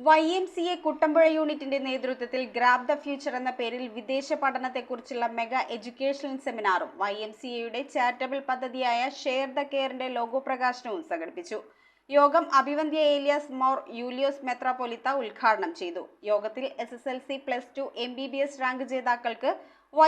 YMCA Kuttampuzha യൂണിറ്റിന്റെ നേതൃത്വത്തിൽ grab the future എന്ന പേരിൽ വിദേശ പഠനത്തെക്കുറിച്ചുള്ള മെഗാ എഡ്യൂക്കേഷണൽ സെമിനാറും YMCAയുടെ ചാരിറ്റബിൾ പദ്ധതിയായ ഷെയർ ദ കെയറിന്റെ ലോഗോ പ്രകാശനവും സംഘടിപ്പിച്ചു. യോഗം അഭിവന്ദ്യ ഏലിയാസ് മോർ യൂലിയോസ് മെത്രാപ്പൊലിത്ത ഉദ്ഘാടനം ചെയ്തു. യോഗത്തിൽ SSLC +2 MBBS റാങ്ക് ജേതാക്കൾക്ക്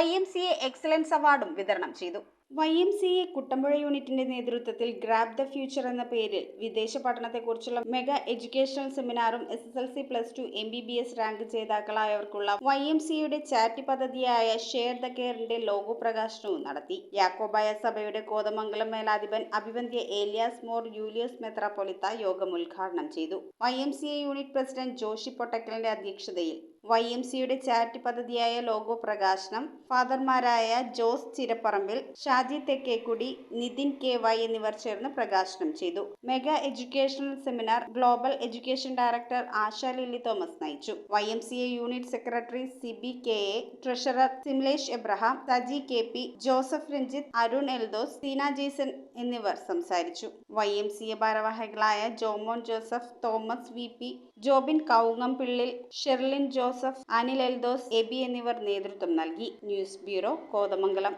YMCA എക്സലൻസ് അവാർഡും വിതരണം ചെയ്തു. YMCA കുട്ടമ്പുഴ യൂണിറ്റിന്റെ നേതൃത്വത്തിൽ ഗ്രാബ് ദ ഫ്യൂച്ചർ എന്ന പേരിൽ വിദേശ പഠനത്തെക്കുറിച്ചുള്ള മെഗാ എഡ്യൂക്കേഷണൽ സെമിനാറും SSLC +2 MBBS റാങ്ക് ജേതാക്കളായവർക്കുള്ള YMCAയുടെ ചാരിറ്റി പദ്ധതിയായ ഷെയർ ദ കെയറിന്റെ ലോഗോ പ്രകാശനവും നടത്തി. യാക്കോബായ സഭയുടെ കോതമംഗലം മേലാധിപൻ അഭിവന്ദ്യ ഏലിയാസ് മോർ യൂലിയോസ് മെത്രാപ്പൊലിത്ത യോഗം ഉദ്ഘാടനം ചെയ്തു. YMCA യൂണിറ്റ് പ്രസിഡന്റ് ജോഷി പൊട്ടക്കലിന്റെ അധ്യക്ഷതയിൽ YMCAയുടെ ചാരിറ്റി പദ്ധതിയായ ലോഗോ പ്രകാശനം ഫാദർമാരായ ജോസ് ചിരപ്പറമ്പിൽ, ഷാജി തെക്കേക്കുടി, നിതിൻ KY എന്നിവർ ചേർന്ന് പ്രകാശനം ചെയ്തു. Mega educational seminar global education director Asha Lilly Thomas നയിച്ചു. YMCA unit secretary Sibi KA, treasurer Simlesh Abraham, Saji KP, Joseph Ranjith, Arun Eldhose, Seena Jaison എന്നിവർ സംസാരിച്ചു. YMCA ഭാരവാഹികളായ ജോമോൻ ജോസഫ്, തോമസ് VP, ജോബിൻ കൗങ്ങംപിള്ളിൽ, ഷെർലിൻ ജോസഫ്, അനിൽ എൽദോസ്, എബി എന്നിവർ നേതൃത്വം നൽകി. News bureau, Kothamangalam.